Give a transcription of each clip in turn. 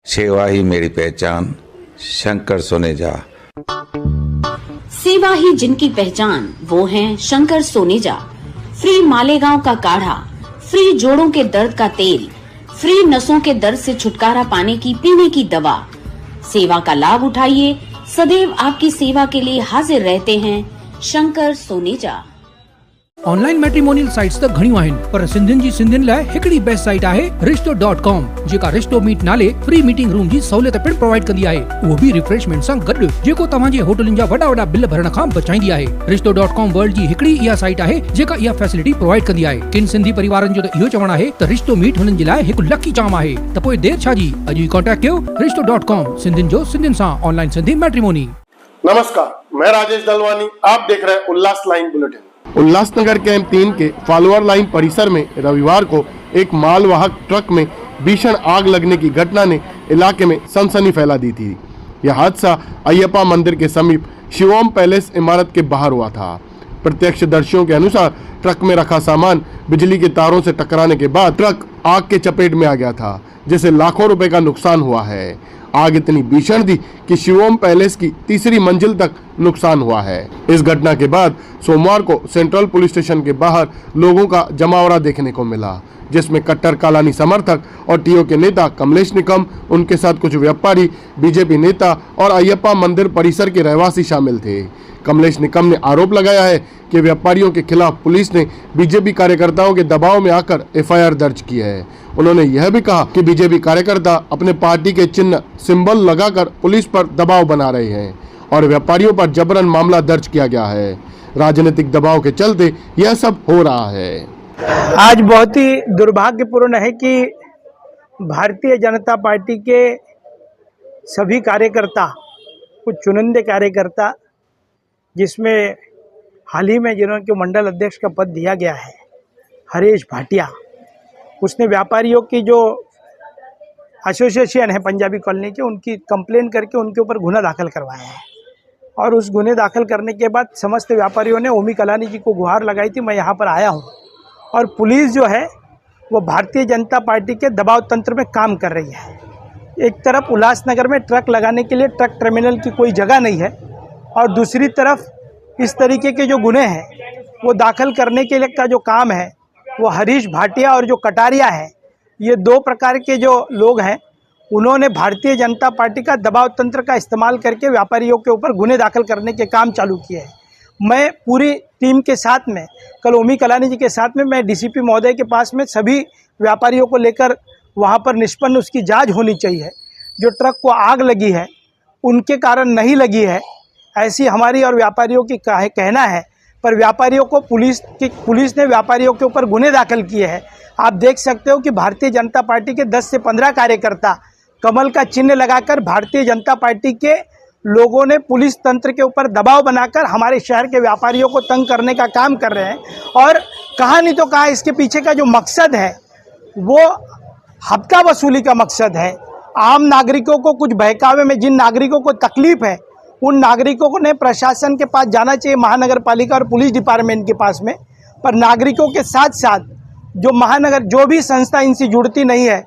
सेवा ही मेरी पहचान, शंकर सोनेजा। सेवा ही जिनकी पहचान, वो हैं शंकर सोनेजा। फ्री मालेगांव का काढ़ा, फ्री जोड़ों के दर्द का तेल, फ्री नसों के दर्द से छुटकारा पाने की पीने की दवा। सेवा का लाभ उठाइए, सदैव आपकी सेवा के लिए हाजिर रहते हैं Shankar Soneja. Online matrimonial sites त घणियूं आहिनि, पर सिंधियुनि जी सिंधियुनि लाइ हिकड़ी बेस्ट साइट आहे रिश्तो.com, जेका रिश्तो मीट नाले फ्री मीटिंग रूम जी सहूलियत पिण प्रोवाइड कंदी आहे, उहो बि रिफ्रेशमेंट सां गॾु, जेको तव्हांजे होटलनि जा वॾा बिल भरण खां बचाईंदी आहे। रिश्तो.com वर्ल्ड जी हिकड़ी इहा साइट आहे जेका इहा फैसिलिटी प्रोवाइड कंदी आहे। किन सिंधी परिवारनि जो त इहो चवणु आहे त रिश्तो मीट हुननि जे लाइ हिकु लकी चाम आहे, त पोइ देर छा जी, अॼु ई कांटेक्ट कयो रिश्तो.com, सिंधियुनि जो सिंधियुनि सां ऑनलाइन सिंधी मैट्रिमोनी। नमस्कार, मैं राजेश दलवानी, आप देख रहे हैं उल्लास लाइन बुलेटिन। उल्लासनगर कैंप 3 के फॉलोअर लाइन परिसर में रविवार को एक मालवाहक ट्रक में भीषण आग लगने की घटना ने इलाके में सनसनी फैला दी थी। यह हादसा अयप्पा मंदिर के समीप शिवोम पैलेस इमारत के बाहर हुआ था। प्रत्यक्षदर्शियों के अनुसार ट्रक में रखा सामान बिजली के तारों से टकराने के बाद ट्रक आग के चपेट में आ गया था, जिससे लाखों रुपए का नुकसान हुआ है। आग इतनी भीषण थी कि शिवोम पैलेस की तीसरी मंजिल तक नुकसान हुआ है। इस घटना के बाद सोमवार को सेंट्रल पुलिस स्टेशन के बाहर लोगों का जमावड़ा देखने को मिला, जिसमें कट्टर कालानी समर्थक और टीओ के नेता कमलेश निकम, उनके साथ कुछ व्यापारी, बीजेपी नेता और अयप्पा मंदिर परिसर के रहवासी शामिल थे। कमलेश निकम ने आरोप लगाया है कि व्यापारियों के खिलाफ पुलिस ने बीजेपी कार्यकर्ताओं के दबाव में आकर एफआईआर दर्ज की है। उन्होंने यह भी कहा कि बीजेपी कार्यकर्ता अपने पार्टी के चिन्ह सिंबल लगाकर पुलिस पर दबाव बना रहे हैं और व्यापारियों पर जबरन मामला दर्ज किया गया है। राजनीतिक दबाव के चलते यह सब हो रहा है। आज बहुत ही दुर्भाग्यपूर्ण है कि भारतीय जनता पार्टी के सभी कार्यकर्ता, कुछ चुनिंदे कार्यकर्ता, जिसमें हाल ही में जिन्होंने मंडल अध्यक्ष का पद दिया गया है, हरीश भाटिया, उसने व्यापारियों की जो एसोसिएशन है पंजाबी कॉलोनी के, उनकी कंप्लेन करके उनके ऊपर गुना दाखिल करवाया है। और उस गुने दाखिल करने के बाद समस्त व्यापारियों ने ओमी कलानी जी को गुहार लगाई थी, मैं यहाँ पर आया हूँ। और पुलिस जो है वो भारतीय जनता पार्टी के दबाव तंत्र में काम कर रही है। एक तरफ उल्लासनगर में ट्रक लगाने के लिए ट्रक टर्मिनल की कोई जगह नहीं है, और दूसरी तरफ इस तरीके के जो गुने हैं वो दाखिल करने के लिए का जो काम है वो हरीश भाटिया और जो कटारिया है, ये दो प्रकार के जो लोग हैं, उन्होंने भारतीय जनता पार्टी का दबाव तंत्र का इस्तेमाल करके व्यापारियों के ऊपर गुने दाखिल करने के काम चालू किए हैं। मैं पूरी टीम के साथ में, कल ओमी कलानी जी के साथ में, मैं डीसीपी महोदय के पास में सभी व्यापारियों को लेकर वहाँ पर निष्पन्न उसकी जाँच होनी चाहिए। जो ट्रक को आग लगी है उनके कारण नहीं लगी है ऐसी हमारी और व्यापारियों की कहना है, पर व्यापारियों को पुलिस ने व्यापारियों के ऊपर गुने दाखिल किए हैं। आप देख सकते हो कि भारतीय जनता पार्टी के 10 से 15 कार्यकर्ता कमल का चिन्ह लगाकर भारतीय जनता पार्टी के लोगों ने पुलिस तंत्र के ऊपर दबाव बनाकर हमारे शहर के व्यापारियों को तंग करने का काम कर रहे हैं। और कहा नहीं तो कहा, इसके पीछे का जो मकसद है वो हफ्ता वसूली का मकसद है। आम नागरिकों को कुछ बहकावे में जिन नागरिकों को तकलीफ है, उन नागरिकों ने प्रशासन के पास जाना चाहिए, महानगर पालिका और पुलिस डिपार्टमेंट के पास में। पर नागरिकों के साथ साथ जो भी संस्था इनसे जुड़ती नहीं है,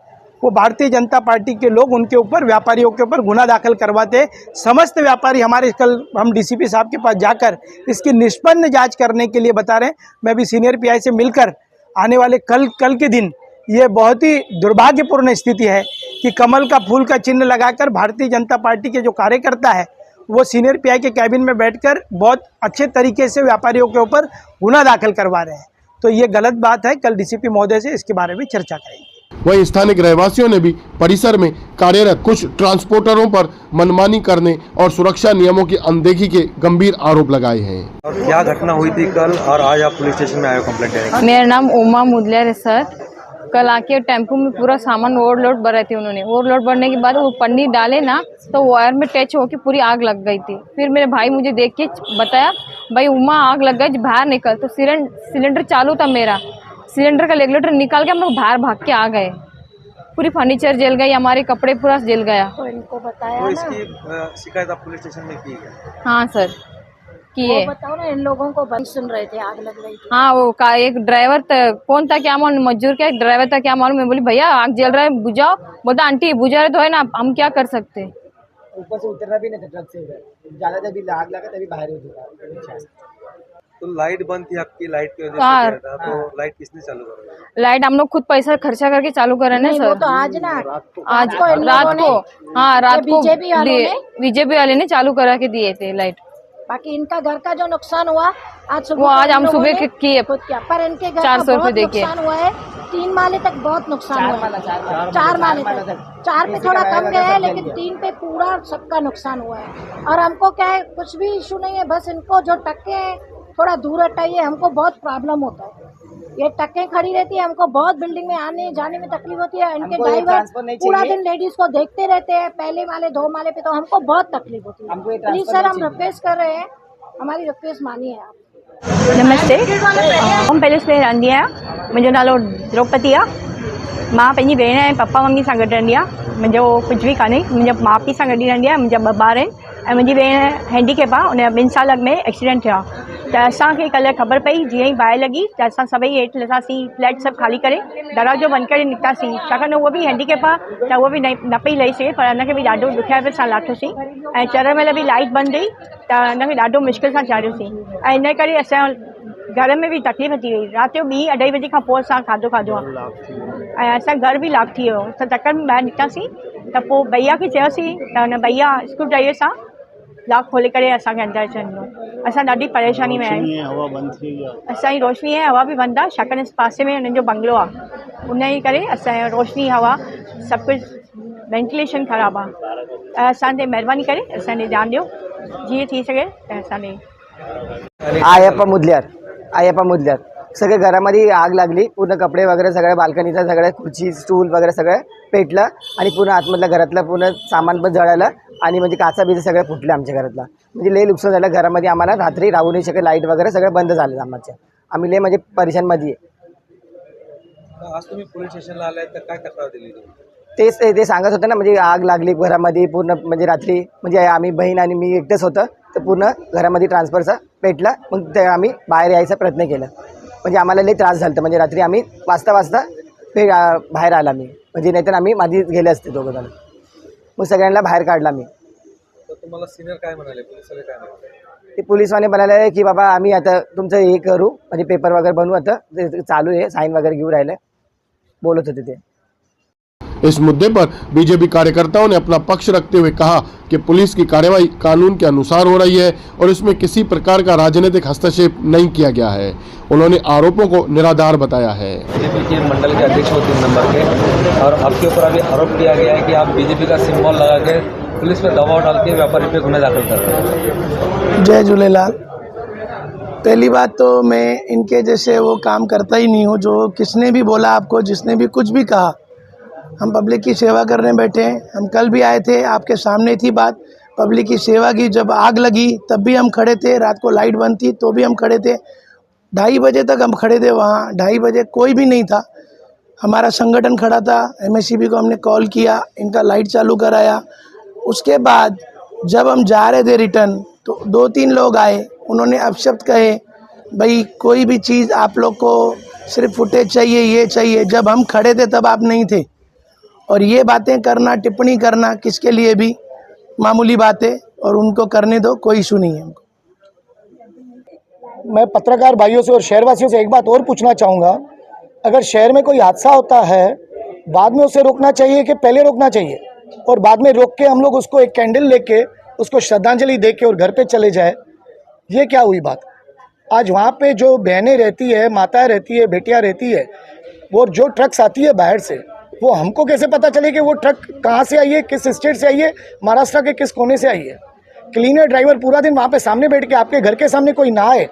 वो भारतीय जनता पार्टी के लोग उनके ऊपर, व्यापारियों के ऊपर गुना दाखिल करवाते। समस्त व्यापारी हमारे, कल हम डीसीपी साहब के पास जाकर इसकी निष्पन्न जांच करने के लिए बता रहे हैं। मैं भी सीनियर पीआई से मिलकर आने वाले कल के दिन, ये बहुत ही दुर्भाग्यपूर्ण स्थिति है कि कमल का फूल का चिन्ह लगाकर भारतीय जनता पार्टी के जो कार्यकर्ता है वो सीनियर पीआई के कैबिन में बैठकर बहुत अच्छे तरीके से व्यापारियों के ऊपर गुना दाखिल करवा रहे हैं। तो ये गलत बात है। कल डीसीपी महोदय से इसके बारे में चर्चा करेंगे। वहीं स्थानिक रहवासियों ने भी परिसर में कार्यरत कुछ ट्रांसपोर्टरों पर मनमानी करने और सुरक्षा नियमों की अनदेखी के गंभीर आरोप लगाए हैं। और क्या घटना हुई थी कल और आज आप पुलिस स्टेशन में आए हो कंप्लेंट देने? मेरा नाम उमा मुदलियार है सर। कल आके टेम्पो में पूरा सामान ओवरलोड भरे थे उन्होंने। ओवरलोड भरने के बाद वो पन्नी डाले ना, तो वायर में टच होकर पूरी आग लग गई थी। फिर मेरे भाई मुझे देख के बताया, भाई उमा आग लग गई, बाहर निकल। तो सिलेंडर चालू था मेरा, सिलेंडर का रेगुलेटर निकाल के हम लोग बाहर भाग के आ गए। पूरी फर्नीचर जल गई, हमारे कपड़े पूरा जल गया। तो इनको बताया तो इसकी शिकायत आप पुलिस स्टेशन में की है? हाँ सर, किए। बताओ ना, इन लोगों को बंद सुन रहे थे, आग लग रही थी। हाँ, वो का एक ड्राइवर कौन था क्या मालूम, मजदूर क्या ड्राइवर था क्या मालूम। मैं बोली भैया आग जल रहा है बुझाओ, बोलता आंटी बुझा रहे तो है ना, हम क्या कर सकते। ऊपर से उतरना भी नहीं था ट्रक से, ज्यादा जब आग लगा तभी बाहर हो चुका। तो लाइट बंद थी आपकी, लाइट की वजह हाँ। से था, तो लाइट किसने चालू करा? लाइट हम लोग खुद पैसा खर्चा करके चालू कर रहे हैं नहीं, ना वो सर। तो आज ना, आज को इन रात लोगों को, हाँ रात को बीजेपी वाले ने चालू करा के दिए थे लाइट। बाकी इनका घर का जो नुकसान हुआ आज सुबह, वो आज हम सुबह किए खुद क्या, पर इनके घर 400 का रुपए बहुत देके। नुकसान हुआ है। 3 माले तक बहुत नुकसान हुआ है। 4 माले तक, 4 पे थोड़ा कम गया है, लेकिन 3 पे पूरा सबका नुकसान हुआ है। और हमको क्या है, कुछ भी इशू नहीं है, बस इनको जो टक्के हैं थोड़ा दूर हटाइए, हमको बहुत प्रॉब्लम होता है। ये टक्के खड़ी रहती है, हमको बहुत बिल्डिंग में आने जाने में तकलीफ होती है। इनके ड्राइवर पूरा दिन लेडीज को देखते रहते हैं, पहले माले 2 माले पे, तो हमको बहुत तकलीफ होती है। प्लीज सर, हम रिक्वेस्ट कर रहे हैं, हमारी रिक्वेस्ट मानिए आप। नमस्ते, होम पैलेस में रहंदी आहियां। मुंहिंजो नालो द्रौपदी आहे। मां पंहिंजी भेण ऐं पप्पा मम्मी सां गॾु रहंदी आहियां। मुंहिंजो कुझु बि कान्हे, मुंहिंजा माउ पीउ सां गॾु ई रहंदी आहियां। मुंहिंजा 2 ॿार आहिनि ऐं मुंहिंजी भेण हैंडीकेप आहे। उन 2 साल में एक्सीडेंट थियो आहे। त असांखे कल्ह ख़बर पई, जीअं ई बाहि लॻी त असां सभई हेठि लथासीं, फ्लैट सभु ख़ाली करे दरवाज़ो बंदि करे निकितासीं। छाकाणि उहो बि हैंडीकेप आहे त उहो बि न पई लही सघे, पर हुनखे बि ॾाढो ॾुखियापे सां लाथोसीं। ऐं चढ़ण महिल बि लाइट बंदि हुई त हुनखे ॾाढो मुश्किल सां चाढ़ियोसीं। ऐं इन करे असांजो घर में भी तकलीफ़ थी वई। रात जो 2-2:30 बजे खां पोइ असां खाधो आहे ऐं असां घर भी लॉक थी वियो। असां तकड़ में ॿाहिरि निकितासीं त पोइ भैया खे चयोसीं त हुन भैया स्क्रू ड्राइवर सां लॉक खोले करे असांखे अंदरि अचणु ॾिनो। असां ॾाढी परेशानी में आहियूं। असांजी रोशनी ऐं हवा बि बंदि आहे, छाकाणि पासे में हुननि जो बंगलो आहे। उन जे करे असांजो रोशनी हवा सभु कुझु वेंटिलेशन ख़राबु आहे। असां ते महिरबानी करे असांखे ध्यानु ॾियो, जीअं थी सघे त असांखे। आयप्पा मुदल्यार सगळे घरामध्ये आग लागली, पूर्ण कपडे वगैरे सगळे, बाल्कनीचं सगळे, खुर्ची स्टूल वगैरे सगळं पेटलं आणि पूर्ण आतमधलं घरातलं पूर्ण सामान पण जळालं आणि म्हणजे काचा बिचा सगळे फुटले आमच्या घरातला। म्हणजे लय नुकसान झालं घरामध्ये। आम्हाला रात्री राहू नाही शकत, लाईट वगैरे सगळं बंद झालं आमच्या। आम्ही लय म्हणजे परेशानमध्ये आहे। आज तुम्ही पोलीस स्टेशनला आलाय तर काय तक्रार दिली तुम्ही? ते सांगत होते ना, म्हणजे आग लागली घरामध्ये पूर्ण, म्हणजे रात्री म्हणजे आम्ही बहीण आणि मी एकटेच होतं, तर पूर्ण घरामध्ये ट्रान्सफरचा पेटला। मग ते आम्ही बाहेर यायचा प्रयत्न केला, म्हणजे आम्हाला लई त्रास झाला। म्हणजे रात्री आम्ही वाजता बाहेर आला मी, म्हणजे नाहीतर आम्ही मादी गेले असते दोघं जण। मग सगळ्यांना बाहेर काढला मी। तर तुम्हाला सिनियर काय म्हणाले, पोलिसवाले काय म्हणाले? ते पोलिसवाले म्हणाले की बाबा आम्ही आता तुमचं हे करू, म्हणजे पेपर वगैरे बनवू, आता ते चालू आहे, साइन वगैरे घेऊ राहिले, बोलत होते ते। इस मुद्दे पर बीजेपी कार्यकर्ताओं ने अपना पक्ष रखते हुए कहा कि पुलिस की कार्रवाई कानून के अनुसार हो रही है और इसमें किसी प्रकार का राजनीतिक हस्तक्षेप नहीं किया गया है। उन्होंने आरोपों को निराधार बताया है। बीजेपी के मंडल के अध्यक्ष हो 3 नंबर के, और आपके ऊपर अभी आरोप किया गया है कि आप बीजेपी का सिंबल लगा के पुलिस पे दबाव डाल के व्यापारी पे गुना दाखिल कर रहे हैं। जय झूलेलाल। पहली बात तो मैं इनके जैसे वो काम करता ही नहीं हूँ। जो किसने भी बोला आपको, जिसने भी कुछ भी कहा, हम पब्लिक की सेवा करने बैठे हैं। हम कल भी आए थे, आपके सामने थी बात, पब्लिक की सेवा की। जब आग लगी तब भी हम खड़े थे, रात को लाइट बंद थी तो भी हम खड़े थे। 2:30 बजे तक हम खड़े थे वहाँ। 2:30 बजे कोई भी नहीं था, हमारा संगठन खड़ा था। MSCB को हमने कॉल किया, इनका लाइट चालू कराया। उसके बाद जब हम जा रहे थे रिटर्न, तो 2-3 लोग आए, उन्होंने अपशब्द कहे, भाई कोई भी चीज़ आप लोग को सिर्फ फुटेज चाहिए, ये चाहिए। जब हम खड़े थे तब आप नहीं थे, और ये बातें करना, टिप्पणी करना किसके लिए भी मामूली बात है, और उनको करने दो, कोई इशू नहीं है हमको। मैं पत्रकार भाइयों से और शहरवासियों से एक बात और पूछना चाहूँगा, अगर शहर में कोई हादसा होता है, बाद में उसे रोकना चाहिए कि पहले रोकना चाहिए? और बाद में रोक के हम लोग उसको एक कैंडल लेके उसको श्रद्धांजलि दे के और घर पे चले जाए, ये क्या हुई बात? आज वहाँ पे जो बहनें रहती है, माताएं रहती है, बेटियाँ रहती है, वो जो ट्रक्स आती है बाहर से, वो हमको कैसे पता चले कि वो ट्रक कहाँ से आई है, किस स्टेट से आई है, महाराष्ट्र के किस कोने से आई है? क्लीनर ड्राइवर पूरा दिन वहाँ पे सामने बैठ के, आपके घर के सामने कोई ना आए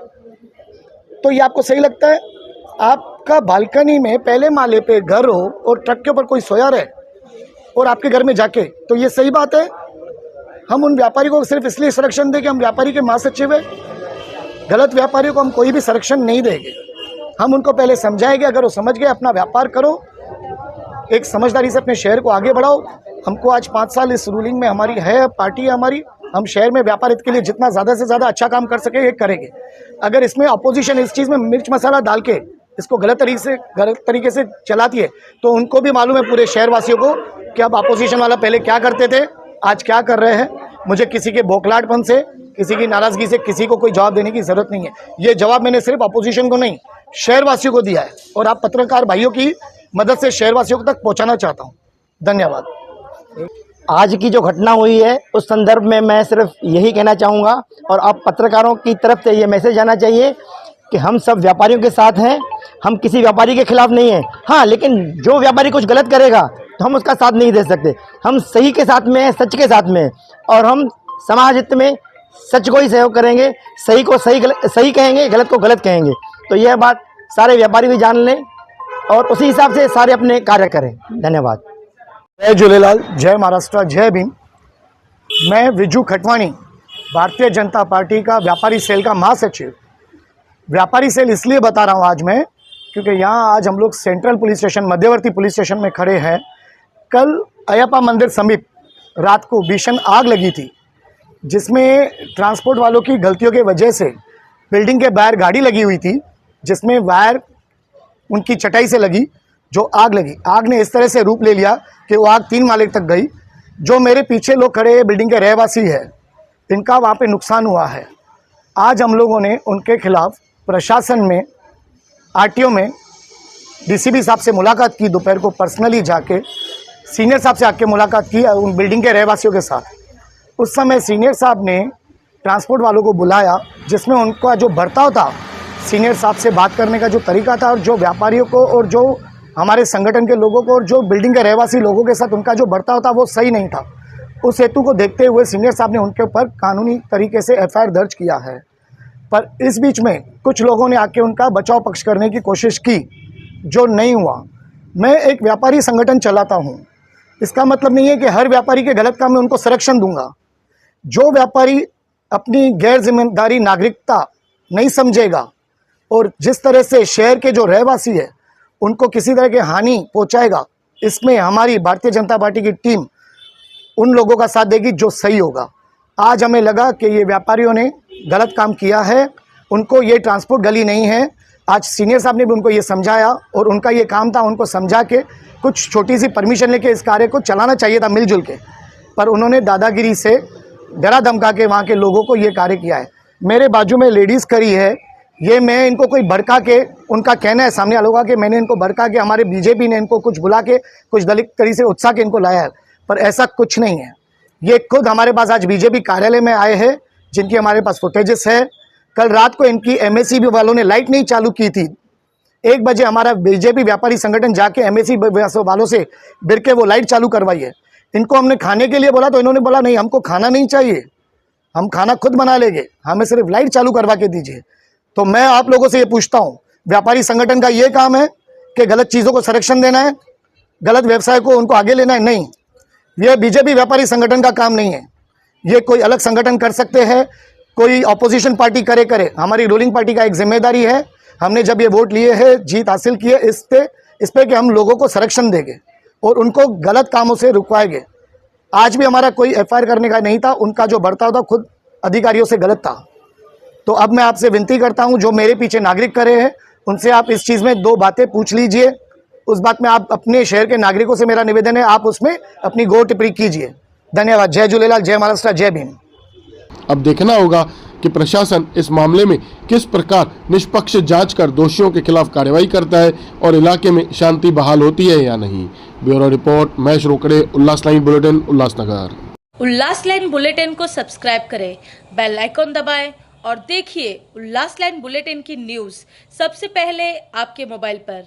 तो ये आपको सही लगता है? आपका बालकनी में पहले माले पे घर हो और ट्रक के ऊपर कोई सोया रहे और आपके घर में जाके, तो ये सही बात है? हम उन व्यापारी को सिर्फ इसलिए संरक्षण दें कि हम व्यापारी के महासचिव है? गलत व्यापारियों को हम कोई भी संरक्षण नहीं देंगे। हम उनको पहले समझाएंगे, अगर वो समझ गए अपना व्यापार करो, एक समझदारी से अपने शहर को आगे बढ़ाओ। हमको आज 5 साल इस रूलिंग में हमारी है, पार्टी है हमारी, हम शहर में व्यापार हित के लिए जितना ज़्यादा से ज़्यादा अच्छा काम कर सके ये करेंगे। अगर इसमें अपोजिशन इस चीज़ में मिर्च मसाला डाल के इसको गलत तरीके से चलाती है तो उनको भी मालूम है, पूरे शहरवासियों को, कि अब अपोजिशन वाला पहले क्या करते थे, आज क्या कर रहे हैं। मुझे किसी के बौखलाहटपन से, किसी की नाराज़गी से किसी को कोई जवाब देने की ज़रूरत नहीं है। ये जवाब मैंने सिर्फ अपोजिशन को नहीं, शहरवासियों को दिया है और आप पत्रकार भाइयों की मदद से शहरवासियों तक पहुँचाना चाहता हूँ। धन्यवाद। आज की जो घटना हुई है उस संदर्भ में मैं सिर्फ यही कहना चाहूँगा, और आप पत्रकारों की तरफ से ये मैसेज आना चाहिए कि हम सब व्यापारियों के साथ हैं, हम किसी व्यापारी के खिलाफ नहीं हैं। हाँ, लेकिन जो व्यापारी कुछ गलत करेगा तो हम उसका साथ नहीं दे सकते। हम सही के साथ में हैं, सच के साथ में हैं, और हम समाज हित में सच को ही सहयोग करेंगे, सही को सही कहेंगे, गलत को गलत कहेंगे। तो यह बात सारे व्यापारी भी जान लें और उसी हिसाब से सारे अपने कार्य करें। धन्यवाद। जय झूलेलाल, जय महाराष्ट्र, जय भीम। मैं विजू खटवाणी, भारतीय जनता पार्टी का व्यापारी सेल का महासचिव। व्यापारी सेल इसलिए बता रहा हूँ आज मैं, क्योंकि यहाँ आज हम लोग सेंट्रल पुलिस स्टेशन, मध्यवर्ती पुलिस स्टेशन में खड़े हैं। कल अयप्पा मंदिर समीप रात को भीषण आग लगी थी, जिसमें ट्रांसपोर्ट वालों की गलतियों के वजह से बिल्डिंग के बाहर गाड़ी लगी हुई थी, जिसमें वायर उनकी चटाई से लगी, जो आग लगी। आग ने इस तरह से रूप ले लिया कि वो आग 3 माले तक गई। जो मेरे पीछे लोग खड़े हैं, बिल्डिंग के रहवासी है, इनका वहाँ पे नुकसान हुआ है। आज हम लोगों ने उनके खिलाफ प्रशासन में, आरटीओ में डीसीपी साहब से मुलाकात की, दोपहर को पर्सनली जाके सीनियर साहब से आके मुलाकात की उन बिल्डिंग के रहवासियों के साथ। उस समय सीनियर साहब ने ट्रांसपोर्ट वालों को बुलाया, जिसमें उनका जो बर्ताव था, सीनियर साहब से बात करने का जो तरीका था, और जो व्यापारियों को और जो हमारे संगठन के लोगों को और जो बिल्डिंग के रहवासी लोगों के साथ उनका जो बर्ताव था, वो सही नहीं था। उस हेतु को देखते हुए सीनियर साहब ने उनके ऊपर कानूनी तरीके से एफआईआर दर्ज किया है। पर इस बीच में कुछ लोगों ने आके उनका बचाव पक्ष करने की कोशिश की, जो नहीं हुआ। मैं एक व्यापारी संगठन चलाता हूँ, इसका मतलब नहीं है कि हर व्यापारी के गलत काम में उनको संरक्षण दूंगा। जो व्यापारी अपनी गैर जिम्मेदारी नागरिकता नहीं समझेगा और जिस तरह से शहर के जो रहवासी है उनको किसी तरह की हानि पहुंचाएगा, इसमें हमारी भारतीय जनता पार्टी की टीम उन लोगों का साथ देगी जो सही होगा। आज हमें लगा कि ये व्यापारियों ने गलत काम किया है, उनको ये ट्रांसपोर्ट गली नहीं है। आज सीनियर साहब ने भी उनको ये समझाया और उनका ये काम था उनको समझा के कुछ छोटी सी परमिशन लेके इस कार्य को चलाना चाहिए था मिलजुल के, पर उन्होंने दादागिरी से डरा धमका के वहाँ के लोगों को ये कार्य किया है। मेरे बाजू में लेडीज़ खड़ी है, ये मैं इनको कोई भड़का के, उनका कहना है सामने वालों का कि मैंने इनको भड़का के, हमारे बीजेपी ने इनको कुछ बुला के कुछ दलित तरीके से उत्साह के इनको लाया है, पर ऐसा कुछ नहीं है। ये खुद हमारे पास आज बीजेपी कार्यालय में आए हैं, जिनकी हमारे पास फुटेजेस है। कल रात को इनकी एमएससी वालों ने लाइट नहीं चालू की थी। 1 बजे हमारा बीजेपी व्यापारी संगठन जाके एमएससी वालों से बिर के वो लाइट चालू करवाई है। इनको हमने खाने के लिए बोला तो इन्होंने बोला नहीं, हमको खाना नहीं चाहिए, हम खाना खुद बना लेंगे, हमें सिर्फ लाइट चालू करवा के दीजिए। तो मैं आप लोगों से ये पूछता हूँ, व्यापारी संगठन का ये काम है कि गलत चीज़ों को संरक्षण देना है, गलत व्यवसाय को उनको आगे लेना है? नहीं, यह बीजेपी व्यापारी संगठन का काम नहीं है। ये कोई अलग संगठन कर सकते हैं, कोई अपोजिशन पार्टी करे, हमारी रूलिंग पार्टी का एक जिम्मेदारी है। हमने जब ये वोट लिए हैं, जीत हासिल की है इस पे कि हम लोगों को संरक्षण देंगे और उनको गलत कामों से रुकवाएंगे। आज भी हमारा कोई एफआईआर करने का नहीं था, उनका जो बर्ताव था खुद अधिकारियों से गलत था। तो अब मैं आपसे विनती करता हूं, जो मेरे पीछे नागरिक खड़े हैं उनसे आप इस चीज़ में 2 बातें पूछ लीजिए। उस बात में आप अपने शहर के नागरिकों से मेरा निवेदन है, आप उसमें अपनी गौर टिप्पणी कीजिए। धन्यवाद। जय झूलेलाल, जय महाराष्ट्र, जय भीम। अब देखना होगा कि प्रशासन इस मामले में किस प्रकार निष्पक्ष जांच कर दोषियों के खिलाफ कार्रवाई करता है और इलाके में शांति बहाल होती है या नहीं। ब्यूरो रिपोर्ट, महेश रोकड़े, उल्लास लाइन बुलेटिन, उल्लासनगर। उल्लास लाइन बुलेटिन को सब्सक्राइब करें, बेल आइकॉन दबाएं और देखिए उल्लास लाइन बुलेटिन की न्यूज़ सबसे पहले आपके मोबाइल पर।